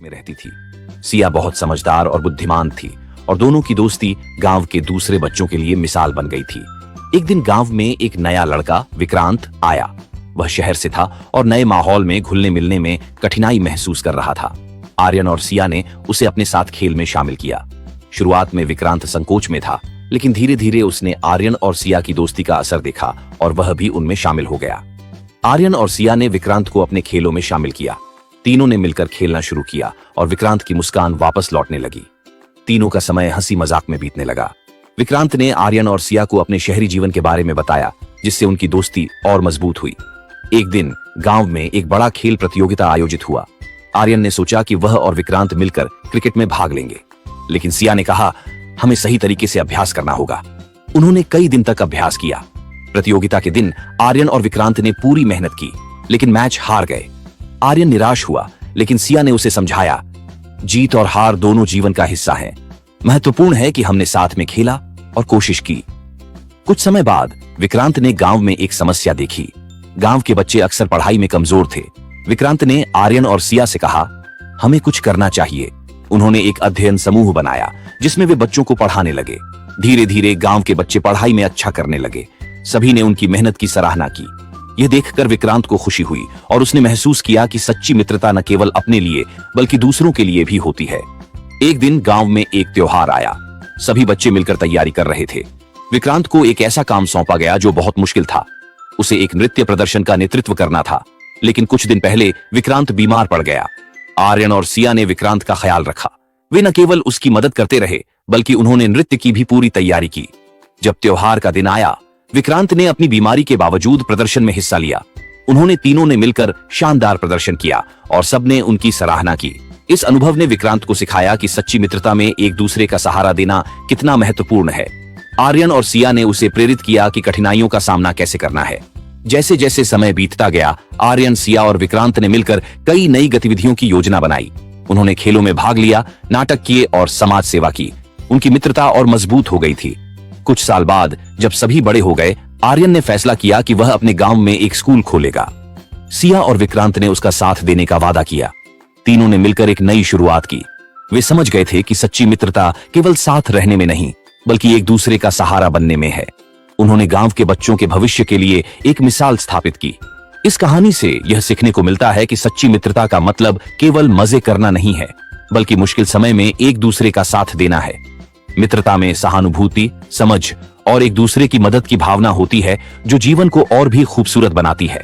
में रहती थी। सिया बहुत समझदार और बुद्धिमान थी और दोनों की दोस्ती गांव के दूसरे बच्चों के लिए मिसाल बन गई थी। एक दिन गांव में एक नया लड़का विक्रांत आया। वह शहर से था और नए माहौल में घुलने मिलने में कठिनाई महसूस कर रहा था। आर्यन और सिया ने उसे अपने साथ खेल में शामिल किया। शुरुआत में विक्रांत संकोच में था, लेकिन धीरे धीरे उसने आर्यन और सिया की दोस्ती का असर देखा और वह भी उनमें शामिल हो गया। आर्यन और सिया ने विक्रांत को अपने खेलों में शामिल किया। तीनों ने मिलकर खेलना शुरू किया और विक्रांत की मुस्कान वापस लौटने लगी। तीनों का समय हंसी मजाक में बीतने लगा। विक्रांत ने आर्यन और सिया को अपने शहरी जीवन के बारे में बताया, जिससे उनकी दोस्ती और मजबूत हुई। एक दिन गांव में एक बड़ा खेल प्रतियोगिता आयोजित हुआ। आर्यन ने सोचा कि वह और विक्रांत मिलकर क्रिकेट में भाग लेंगे, लेकिन सिया ने कहा, हमें सही तरीके से अभ्यास करना होगा। उन्होंने कई दिन तक अभ्यास किया। प्रतियोगिता के दिन आर्यन और विक्रांत ने पूरी मेहनत की, लेकिन मैच हार गए। आर्यन निराश हुआ, लेकिन सिया ने उसे समझाया, जीत और हार दोनों जीवन का हिस्सा हैं। महत्वपूर्ण है कि हमने साथ में खेला और कोशिश की। कुछ समय बाद विक्रांत ने गांव में एक समस्या देखी। गांव के बच्चे अक्सर पढ़ाई में कमजोर थे। विक्रांत ने आर्यन और सिया से कहा, हमें कुछ करना चाहिए। उन्होंने एक अध्ययन समूह बनाया, जिसमें वे बच्चों को पढ़ाने लगे। धीरे धीरे गांव के बच्चे पढ़ाई में अच्छा करने लगे। सभी ने उनकी मेहनत की सराहना की। यह देखकर विक्रांत को खुशी हुई और उसने महसूस किया कि सच्ची मित्रता न केवल अपने लिए बल्कि दूसरों के लिए भी होती है। एक दिन गांव में एक त्योहार आया। सभी बच्चे मिलकर तैयारी कर रहे थे। विक्रांत को एक ऐसा काम सौंपा गया जो बहुत मुश्किल था। उसे एक नृत्य प्रदर्शन का नेतृत्व करना था, लेकिन कुछ दिन पहले विक्रांत बीमार पड़ गया। आर्यन और सिया ने विक्रांत का ख्याल रखा। वे न केवल उसकी मदद करते रहे, बल्कि उन्होंने नृत्य की भी पूरी तैयारी की। जब त्योहार का दिन आया, विक्रांत ने अपनी बीमारी के बावजूद प्रदर्शन में हिस्सा लिया। उन्होंने तीनों ने मिलकर शानदार प्रदर्शन किया और सबने उनकी सराहना की। इस अनुभव ने विक्रांत को सिखाया कि सच्ची मित्रता में एक दूसरे का सहारा देना कितना महत्वपूर्ण है। आर्यन और सिया ने उसे प्रेरित किया कि कठिनाइयों का सामना कैसे करना है। जैसे जैसे समय बीतता गया, आर्यन, सिया और विक्रांत ने मिलकर कई नई गतिविधियों की योजना बनाई। उन्होंने खेलों में भाग लिया, नाटक किए और समाज सेवा की। उनकी मित्रता और मजबूत हो गई थी। कुछ साल बाद जब सभी बड़े हो गए, आर्यन ने फैसला किया कि वह अपने गांव में एक स्कूल खोलेगा। सिया और विक्रांत ने उसका साथ देने का वादा किया। तीनों ने मिलकर एक नई शुरुआत की। वे समझ गए थे कि सच्ची मित्रता केवल साथ रहने में नहीं, बल्कि एक दूसरे का सहारा बनने में है। उन्होंने गांव के बच्चों के भविष्य के लिए एक मिसाल स्थापित की। इस कहानी से यह सीखने को मिलता है कि सच्ची मित्रता का मतलब केवल मजे करना नहीं है, बल्कि मुश्किल समय में एक दूसरे का साथ देना है। मित्रता में सहानुभूति, समझ और एक दूसरे की मदद की भावना होती है, जो जीवन को और भी खूबसूरत बनाती है।